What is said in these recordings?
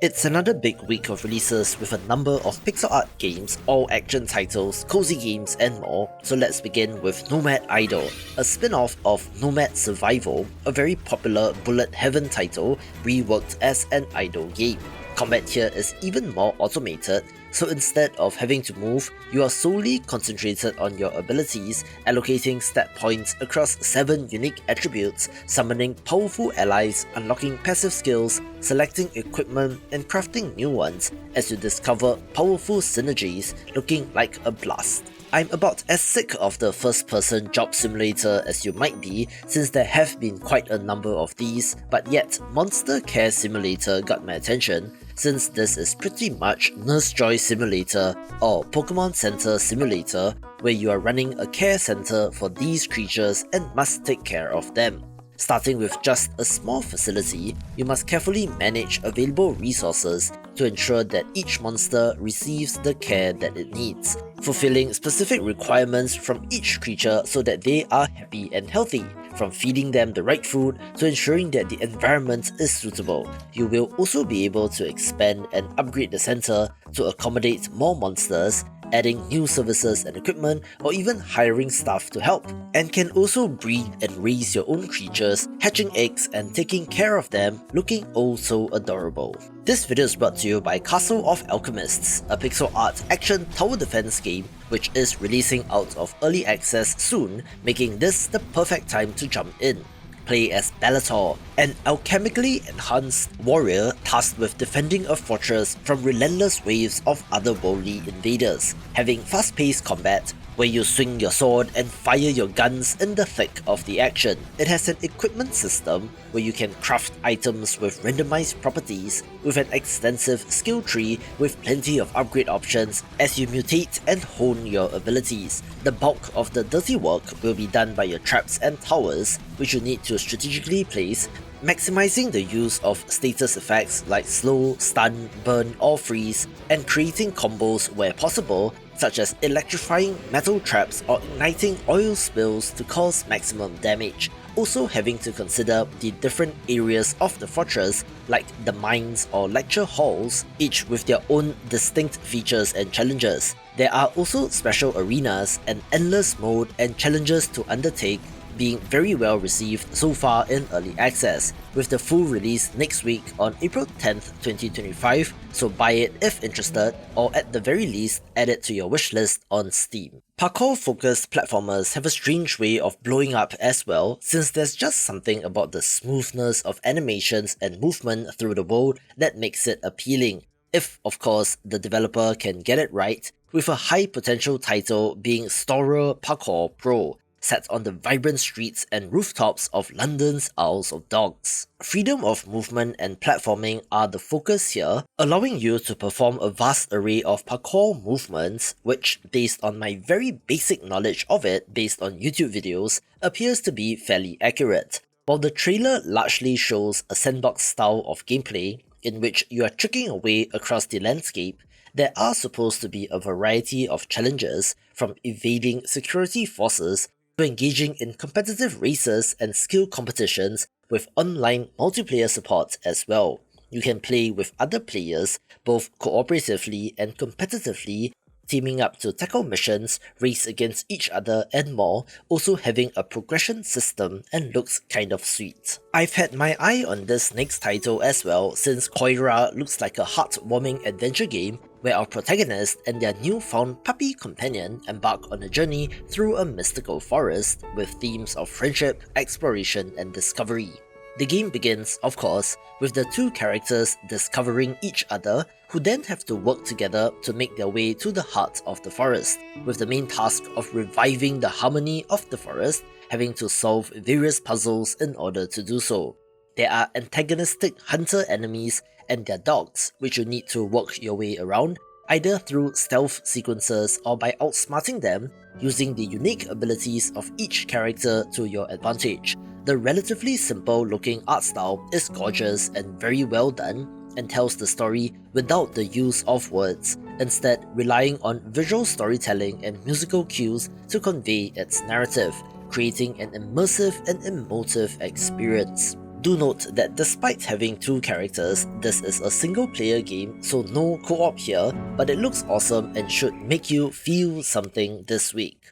It's another big week of releases with a number of pixel art games, all action titles, cozy games and more, so let's begin with Nomad Idle, a spin-off of Nomad Survival, a very popular bullet heaven title reworked as an idle game. Combat here is even more automated, so instead of having to move, you are solely concentrated on your abilities, allocating stat points across 7 unique attributes, summoning powerful allies, unlocking passive skills, selecting equipment, and crafting new ones as you discover powerful synergies looking like a blast. I'm about as sick of the first-person job simulator as you might be, since there have been quite a number of these, but yet Monster Care Simulator got my attention, since this is pretty much Nurse Joy Simulator or Pokemon Center Simulator, where you are running a care center for these creatures and must take care of them. Starting with just a small facility, you must carefully manage available resources to ensure that each monster receives the care that it needs, fulfilling specific requirements from each creature so that they are happy and healthy, from feeding them the right food to ensuring that the environment is suitable. You will also be able to expand and upgrade the center to accommodate more monsters, adding new services and equipment, or even hiring staff to help, and can also breed and raise your own creatures, hatching eggs and taking care of them, looking oh so adorable. This video is brought to you by Castle of Alchemists, a pixel art action tower defense game which is releasing out of early access soon, making this the perfect time to jump in. Play as Bellator, an alchemically enhanced warrior tasked with defending a fortress from relentless waves of otherworldly invaders, having fast-paced combat where you swing your sword and fire your guns in the thick of the action. It has an equipment system where you can craft items with randomized properties, with an extensive skill tree with plenty of upgrade options as you mutate and hone your abilities. The bulk of the dirty work will be done by your traps and towers, which you need to strategically place, maximizing the use of status effects like slow, stun, burn or freeze, and creating combos where possible, such as electrifying metal traps or igniting oil spills to cause maximum damage. Also having to consider the different areas of the fortress, like the mines or lecture halls, each with their own distinct features and challenges. There are also special arenas, an endless mode and challenges to undertake, being very well received so far in early access, with the full release next week on April 10th, 2025, so buy it if interested, or at the very least add it to your wishlist on Steam. Parkour-focused platformers have a strange way of blowing up as well, since there's just something about the smoothness of animations and movement through the world that makes it appealing, if of course the developer can get it right, with a high potential title being STORROR Parkour Pro, set on the vibrant streets and rooftops of London's Isles of Dogs. Freedom of movement and platforming are the focus here, allowing you to perform a vast array of parkour movements, which, based on my very basic knowledge of it based on YouTube videos, appears to be fairly accurate. While the trailer largely shows a sandbox style of gameplay, in which you are tricking away across the landscape, there are supposed to be a variety of challenges, from evading security forces to engaging in competitive races and skill competitions with online multiplayer support as well. You can play with other players, both cooperatively and competitively, teaming up to tackle missions, race against each other and more, also having a progression system and looks kind of sweet. I've had my eye on this next title as well, since Koira looks like a heartwarming adventure game where our protagonist and their newfound puppy companion embark on a journey through a mystical forest with themes of friendship, exploration and discovery. The game begins, of course, with the two characters discovering each other, who then have to work together to make their way to the heart of the forest, with the main task of reviving the harmony of the forest, having to solve various puzzles in order to do so. There are antagonistic hunter enemies and their dogs, which you need to work your way around, either through stealth sequences or by outsmarting them, using the unique abilities of each character to your advantage. The relatively simple looking art style is gorgeous and very well done, and tells the story without the use of words, instead relying on visual storytelling and musical cues to convey its narrative, creating an immersive and emotive experience. Do note that despite having 2 characters, this is a single player game, so no co-op here, but it looks awesome and should make you feel something this week.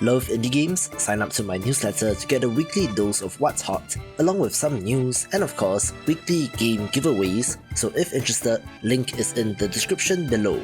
Love indie games? Sign up to my newsletter to get a weekly dose of what's hot, along with some news and of course, weekly game giveaways, so if interested, link is in the description below.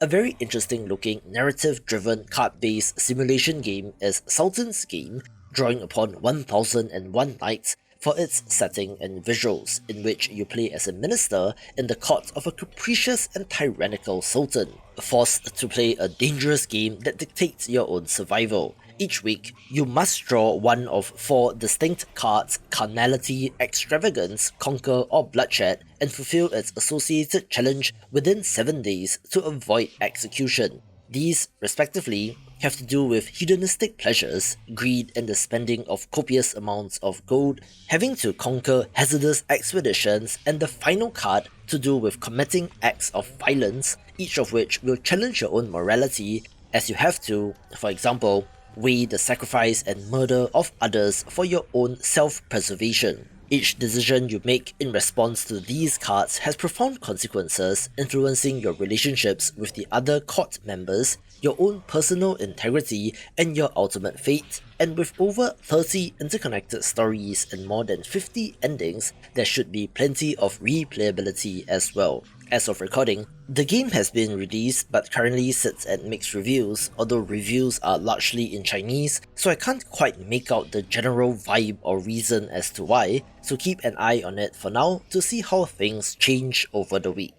A very interesting looking narrative-driven card-based simulation game is Sultan's Game, drawing upon 1001 Nights for its setting and visuals, in which you play as a minister in the court of a capricious and tyrannical sultan, forced to play a dangerous game that dictates your own survival. Each week, you must draw one of 4 distinct cards: Carnality, Extravagance, Conquer or Bloodshed, and fulfill its associated challenge within 7 days to avoid execution. These, respectively, have to do with hedonistic pleasures, greed and the spending of copious amounts of gold, having to conquer hazardous expeditions, and the final card to do with committing acts of violence, each of which will challenge your own morality, as you have to, for example, weigh the sacrifice and murder of others for your own self-preservation. Each decision you make in response to these cards has profound consequences, influencing your relationships with the other court members, your own personal integrity, and your ultimate fate. And with over 30 interconnected stories and more than 50 endings, there should be plenty of replayability as well. As of recording, the game has been released but currently sits at mixed reviews, although reviews are largely in Chinese, so I can't quite make out the general vibe or reason as to why, so keep an eye on it for now to see how things change over the week.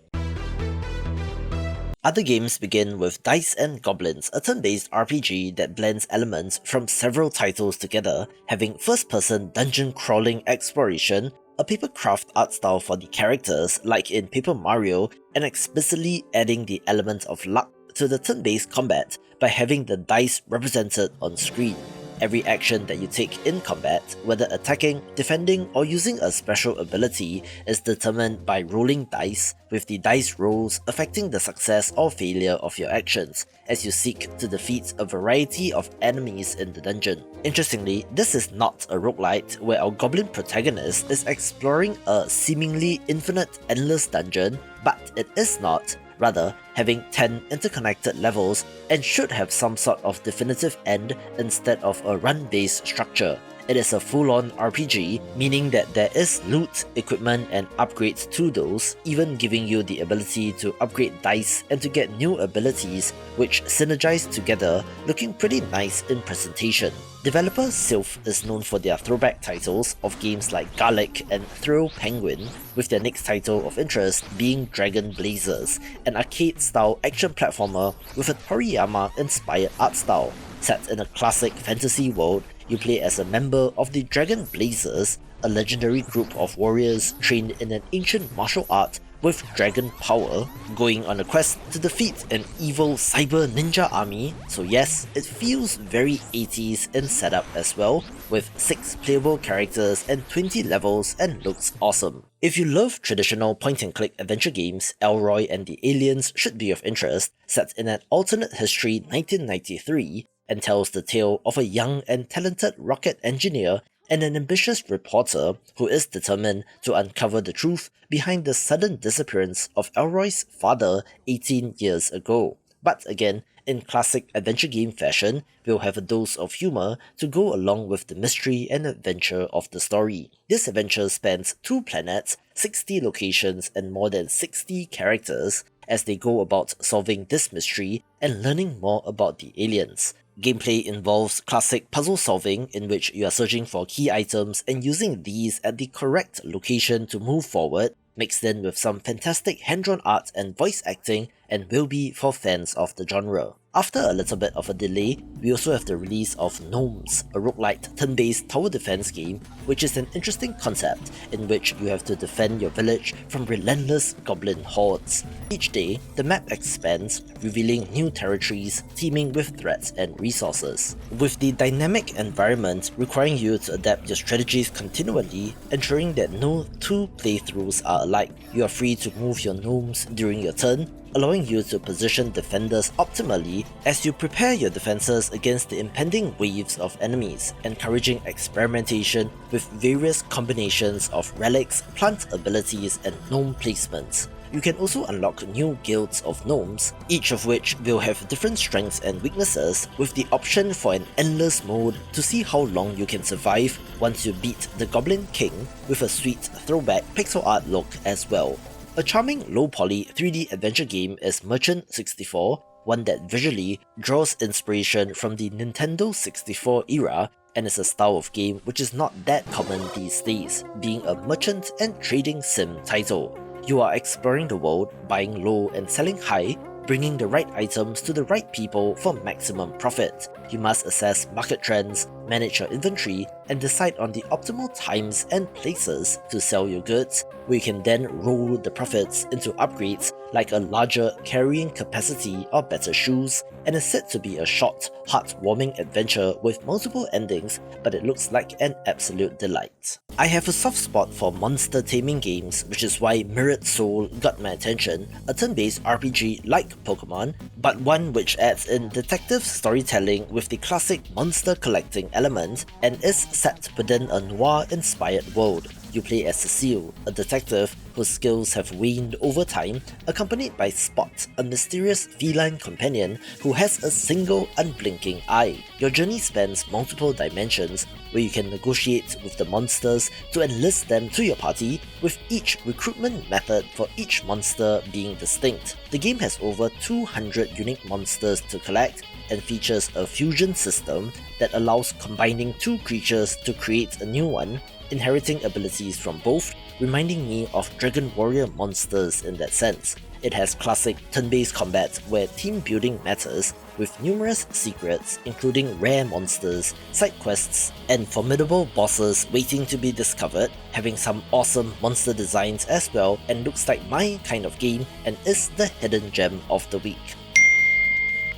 Other games begin with Dice and Goblins, a turn-based RPG that blends elements from several titles together, having first-person dungeon-crawling exploration, a papercraft art style for the characters like in Paper Mario, and explicitly adding the element of luck to the turn-based combat by having the dice represented on screen. Every action that you take in combat, whether attacking, defending, or using a special ability, is determined by rolling dice, with the dice rolls affecting the success or failure of your actions, as you seek to defeat a variety of enemies in the dungeon. Interestingly, this is not a roguelite where our goblin protagonist is exploring a seemingly infinite endless dungeon, but it is not, rather having 10 interconnected levels, and should have some sort of definitive end instead of a run-based structure. It is a full-on RPG, meaning that there is loot, equipment and upgrades to those, even giving you the ability to upgrade dice and to get new abilities which synergize together, looking pretty nice in presentation. Developer Sylph is known for their throwback titles of games like Garlic and Thrill Penguin, with their next title of interest being Dragon Blazers, an arcade-style action platformer with a Toriyama-inspired art style. Set in a classic fantasy world, you play as a member of the Dragon Blazers, a legendary group of warriors trained in an ancient martial art with dragon power, going on a quest to defeat an evil cyber ninja army. So yes, it feels very 80s in setup as well, with 6 playable characters and 20 levels, and looks awesome. If you love traditional point-and-click adventure games, Elroy and the Aliens should be of interest, set in an alternate history 1993, and tells the tale of a young and talented rocket engineer and an ambitious reporter who is determined to uncover the truth behind the sudden disappearance of Elroy's father 18 years ago. But again, in classic adventure game fashion, we'll have a dose of humor to go along with the mystery and adventure of the story. This adventure spans 2 planets, 60 locations and more than 60 characters as they go about solving this mystery and learning more about the aliens. Gameplay involves classic puzzle solving in which you are searching for key items and using these at the correct location to move forward, mixed in with some fantastic hand-drawn art and voice acting, and will be for fans of the genre. After a little bit of a delay, we also have the release of Gnomes, a roguelite turn-based tower defense game, which is an interesting concept in which you have to defend your village from relentless goblin hordes. Each day, the map expands, revealing new territories teeming with threats and resources, with the dynamic environment requiring you to adapt your strategies continually, ensuring that no 2 playthroughs are alike. You are free to move your gnomes during your turn, allowing you to position defenders optimally as you prepare your defenses against the impending waves of enemies, encouraging experimentation with various combinations of relics, plant abilities, and gnome placements. You can also unlock new guilds of gnomes, each of which will have different strengths and weaknesses, with the option for an endless mode to see how long you can survive once you beat the Goblin King, with a sweet throwback pixel art look as well. A charming low-poly 3D adventure game is Merchant 64, one that visually draws inspiration from the Nintendo 64 era and is a style of game which is not that common these days, being a merchant and trading sim title. You are exploring the world, buying low and selling high, bringing the right items to the right people for maximum profit. You must assess market trends, manage your inventory, and decide on the optimal times and places to sell your goods, where you can then roll the profits into upgrades like a larger carrying capacity or better shoes, and is said to be a short, heartwarming adventure with multiple endings, but it looks like an absolute delight. I have a soft spot for monster taming games, which is why Mirrored Soul got my attention, a turn-based RPG like Pokemon, but one which adds in detective storytelling with the classic monster collecting element, and is set within a noir-inspired world. You play as Cecile, a detective whose skills have waned over time, accompanied by Spot, a mysterious feline companion who has a single unblinking eye. Your journey spans multiple dimensions, where you can negotiate with the monsters to enlist them to your party, with each recruitment method for each monster being distinct. The game has over 200 unique monsters to collect, and features a fusion system that allows combining two creatures to create a new one, inheriting abilities from both, reminding me of Dragon Warrior monsters in that sense. It has classic turn-based combat where team building matters, with numerous secrets including rare monsters, side quests, and formidable bosses waiting to be discovered, having some awesome monster designs as well, and looks like my kind of game and is the hidden gem of the week.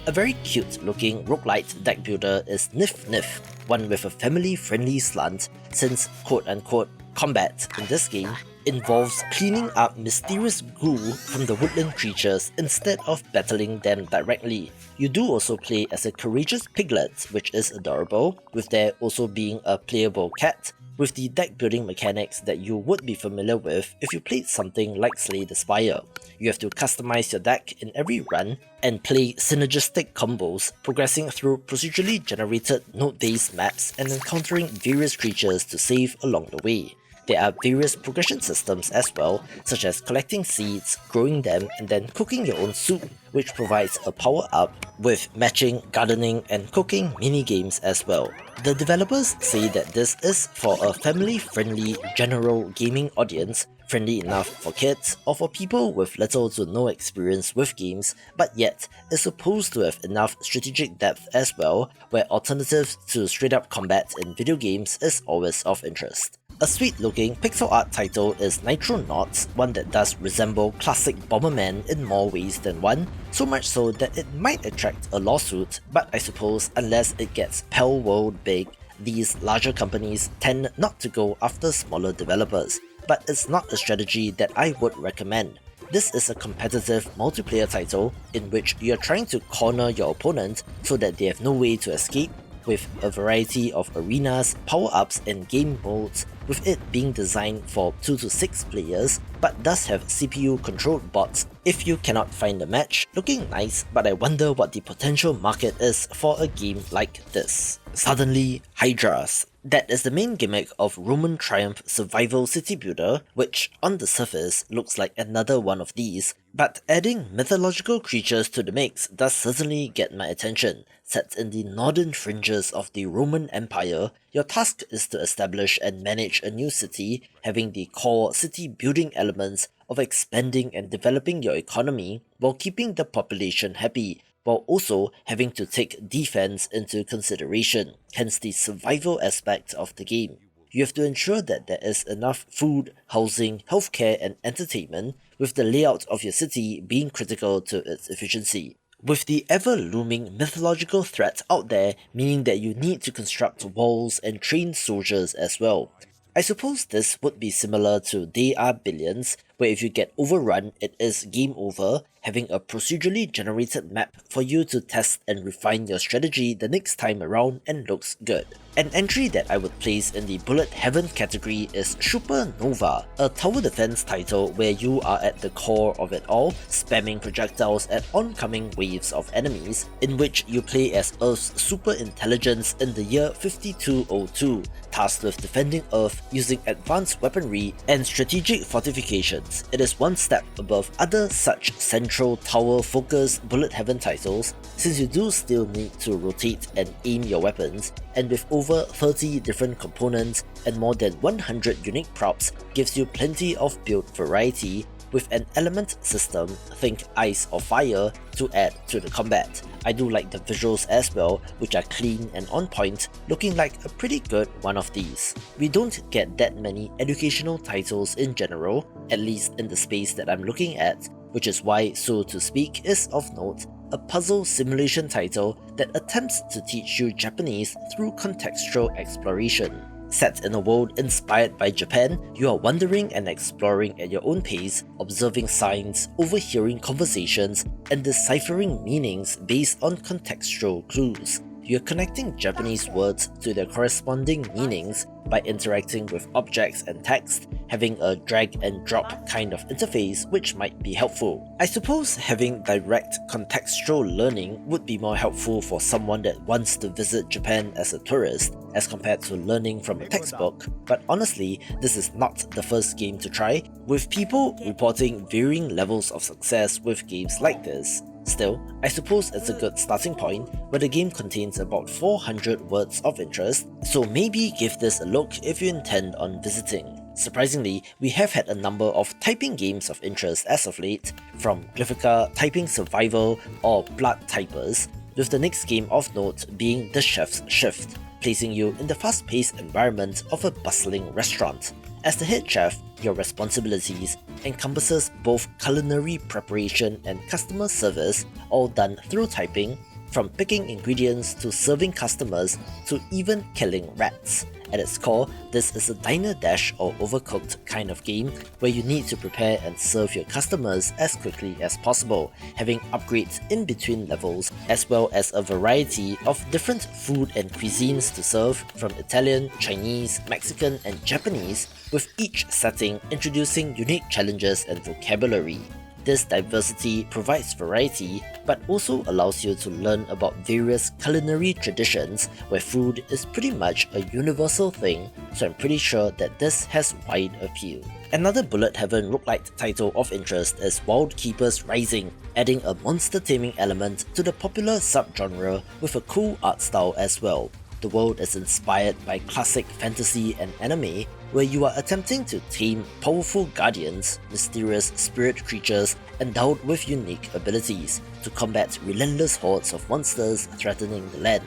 A very cute looking roguelite deck builder is Nif Nif, one with a family-friendly slant, since quote-unquote combat in this game involves cleaning up mysterious goo from the woodland creatures instead of battling them directly. You do also play as a courageous piglet, which is adorable, with there also being a playable cat, with the deck building mechanics that you would be familiar with if you played something like Slay the Spire. You have to customize your deck in every run and play synergistic combos, progressing through procedurally generated node-based maps and encountering various creatures to save along the way. There are various progression systems as well, such as collecting seeds, growing them, and then cooking your own soup, which provides a power-up with matching, gardening, and cooking mini-games as well. The developers say that this is for a family-friendly general gaming audience, friendly enough for kids or for people with little to no experience with games, but yet is supposed to have enough strategic depth as well, where alternatives to straight-up combat in video games is always of interest. A sweet-looking pixel art title is Nitronauts, one that does resemble classic Bomberman in more ways than one, so much so that it might attract a lawsuit, but I suppose unless it gets Pal World big, these larger companies tend not to go after smaller developers, but it's not a strategy that I would recommend. This is a competitive multiplayer title in which you're trying to corner your opponent so that they have no way to escape, with a variety of arenas, power-ups, and game modes, with it being designed for 2 to 6 players, but does have CPU-controlled bots if you cannot find a match. Looking nice, but I wonder what the potential market is for a game like this. Suddenly, Hydras. That is the main gimmick of Roman Triumph Survival City Builder, which on the surface looks like another one of these, but adding mythological creatures to the mix does certainly get my attention. Set in the northern fringes of the Roman Empire, your task is to establish and manage a new city, having the core city building elements of expanding and developing your economy while keeping the population happy, while also having to take defense into consideration, hence the survival aspect of the game. You have to ensure that there is enough food, housing, healthcare, and entertainment, with the layout of your city being critical to its efficiency. With the ever-looming mythological threat out there, meaning that you need to construct walls and train soldiers as well. I suppose this would be similar to They Are Billions, where if you get overrun, it is game over, having a procedurally generated map for you to test and refine your strategy the next time around and looks good. An entry that I would place in the bullet heaven category is SHOOPER Nova, a tower defense title where you are at the core of it all, spamming projectiles at oncoming waves of enemies, in which you play as Earth's super intelligence in the year 5202, tasked with defending Earth using advanced weaponry and strategic fortifications. It is one step above other such central tower-focused bullet heaven titles, since you do still need to rotate and aim your weapons, and with over 30 different components and more than 100 unique props gives you plenty of build variety, with an element system, think ice or fire, to add to the combat. I do like the visuals as well, which are clean and on point, looking like a pretty good one of these. We don't get that many educational titles in general, at least in the space that I'm looking at, which is why So to Speak is of note, a puzzle simulation title that attempts to teach you Japanese through contextual exploration. Set in a world inspired by Japan, you are wandering and exploring at your own pace, observing signs, overhearing conversations, and deciphering meanings based on contextual clues. You're connecting Japanese words to their corresponding meanings by interacting with objects and text, having a drag and drop kind of interface which might be helpful. I suppose having direct contextual learning would be more helpful for someone that wants to visit Japan as a tourist, as compared to learning from a textbook, but honestly, this is not the first game to try, with people reporting varying levels of success with games like this. Still, I suppose it's a good starting point, where the game contains about 400 words of interest, so maybe give this a look if you intend on visiting. Surprisingly, we have had a number of typing games of interest as of late, from Glyphica, Typing Survival, or Blood Typers, with the next game of note being The Chef's Shift, placing you in the fast-paced environment of a bustling restaurant. As the head chef, your responsibilities encompasses both culinary preparation and customer service, all done through typing, from picking ingredients to serving customers to even killing rats. At its core, this is a diner dash or overcooked kind of game where you need to prepare and serve your customers as quickly as possible, having upgrades in between levels, as well as a variety of different food and cuisines to serve, from Italian, Chinese, Mexican, and Japanese, with each setting introducing unique challenges and vocabulary. This diversity provides variety, but also allows you to learn about various culinary traditions where food is pretty much a universal thing, so I'm pretty sure that this has wide appeal. Another bullet heaven roguelike title of interest is Wildkeepers Rising, adding a monster taming element to the popular subgenre with a cool art style as well. The world is inspired by classic fantasy and anime, where you are attempting to tame powerful guardians, mysterious spirit creatures endowed with unique abilities, to combat relentless hordes of monsters threatening the land.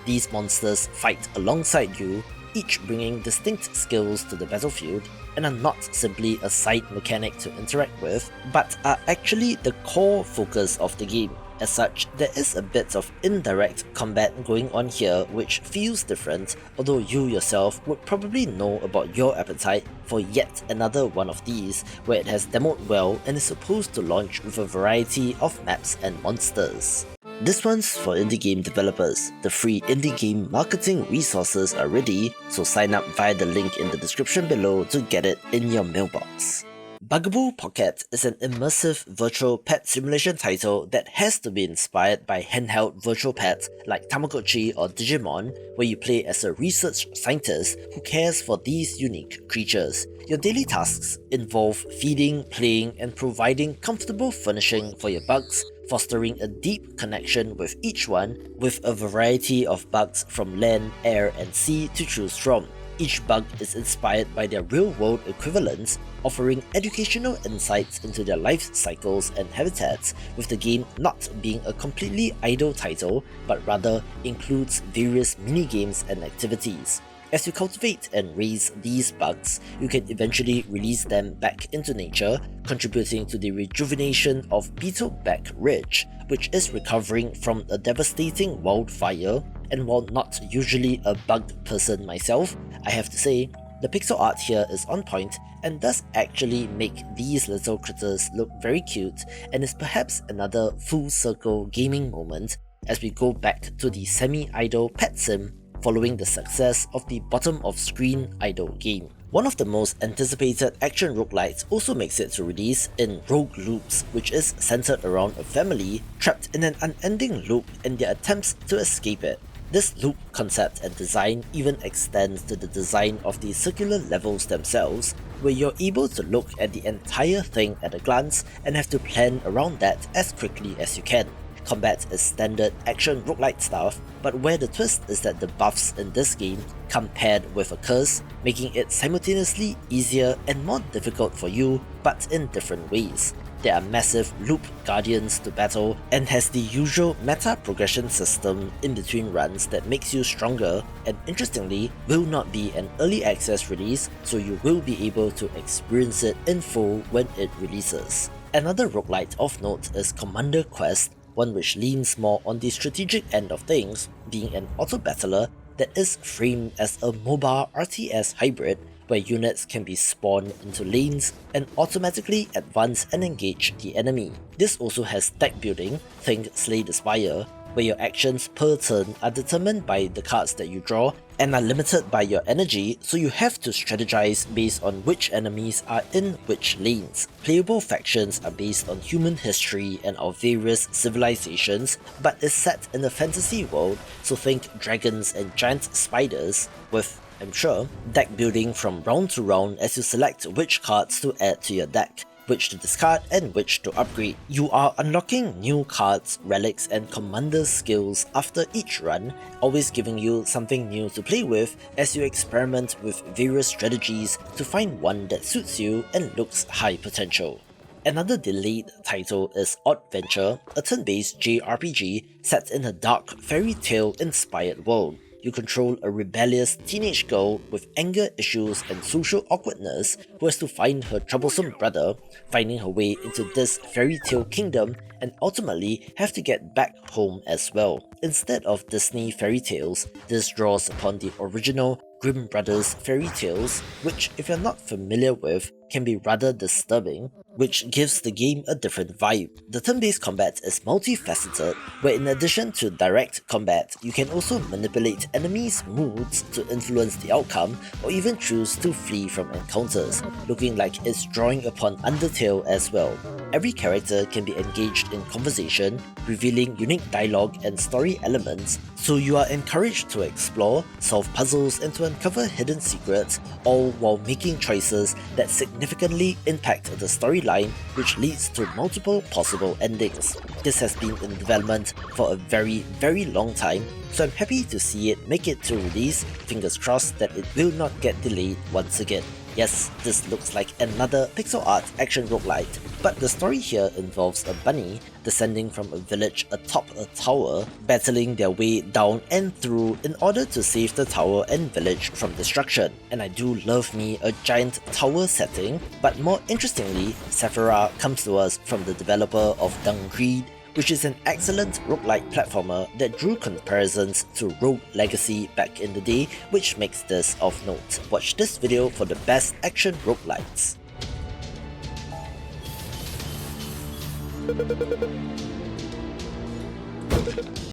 These monsters fight alongside you, each bringing distinct skills to the battlefield, and are not simply a side mechanic to interact with, but are actually the core focus of the game. As such, there is a bit of indirect combat going on here which feels different, although you yourself would probably know about your appetite for yet another one of these, where it has demoed well and is supposed to launch with a variety of maps and monsters. This one's for indie game developers. The free indie game marketing resources are ready, so sign up via the link in the description below to get it in your mailbox. Bugaboo Pocket is an immersive virtual pet simulation title that has to be inspired by handheld virtual pets like Tamagotchi or Digimon, where you play as a research scientist who cares for these unique creatures. Your daily tasks involve feeding, playing, and providing comfortable furnishing for your bugs, fostering a deep connection with each one, with a variety of bugs from land, air, and sea to choose from. Each bug is inspired by their real-world equivalents, offering educational insights into their life cycles and habitats, with the game not being a completely idle title, but rather includes various mini-games and activities. As you cultivate and raise these bugs, you can eventually release them back into nature, contributing to the rejuvenation of Beetleback Ridge, which is recovering from a devastating wildfire. And while not usually a bug person myself, I have to say, The pixel art here is on point and does actually make these little critters look very cute, and is perhaps another full circle gaming moment as we go back to the semi-idle pet sim following the success of the bottom of screen idle game. One of the most anticipated action roguelites also makes it to release in Rogue Loops, which is centered around a family trapped in an unending loop and their attempts to escape it. This loop concept and design even extends to the design of the circular levels themselves, where you're able to look at the entire thing at a glance and have to plan around that as quickly as you can. Combat is standard action roguelite stuff, but where the twist is that the buffs in this game come paired with a curse, making it simultaneously easier and more difficult for you, but in different ways. There are massive loop guardians to battle, and has the usual meta progression system in between runs that makes you stronger, and interestingly will not be an early access release, so you will be able to experience it in full when it releases. Another roguelite of note is Commander Quest, one which leans more on the strategic end of things, being an auto-battler that is framed as a MOBA RTS hybrid where units can be spawned into lanes and automatically advance and engage the enemy. This also has deck building, think Slay the Spire, where your actions per turn are determined by the cards that you draw and are limited by your energy, so you have to strategize based on which enemies are in which lanes. Playable factions are based on human history and our various civilizations, but is set in a fantasy world, so think dragons and giant spiders, with, I'm sure, deck building from round to round as you select which cards to add to your deck, which to discard and which to upgrade. You are unlocking new cards, relics and commander skills after each run, always giving you something new to play with as you experiment with various strategies to find one that suits you and looks high potential. Another delayed title is Odd Venture, a turn-based JRPG set in a dark fairy tale inspired world. You control a rebellious teenage girl with anger issues and social awkwardness who has to find her troublesome brother, finding her way into this fairy tale kingdom, and ultimately have to get back home as well. Instead of Disney fairy tales, this draws upon the original Grimm Brothers fairy tales, which, if you're not familiar with, can be rather disturbing, which gives the game a different vibe. The turn-based combat is multifaceted, where in addition to direct combat, you can also manipulate enemies' moods to influence the outcome, or even choose to flee from encounters, looking like it's drawing upon Undertale as well. Every character can be engaged in conversation, revealing unique dialogue and story elements, so you are encouraged to explore, solve puzzles and to uncover hidden secrets, all while making choices that significantly impact the storyline, which leads to multiple possible endings. This has been in development for a very long time, so I'm happy to see it make it to release, fingers crossed that it will not get delayed once again. Yes, this looks like another pixel art action roguelite, but the story here involves a bunny descending from a village atop a tower, battling their way down and through in order to save the tower and village from destruction. And I do love me a giant tower setting, but more interestingly, Referral comes to us from the developer of Dungreed, which is an excellent roguelike platformer that drew comparisons to Rogue Legacy back in the day, which makes this of note. Watch this video for the best action roguelites.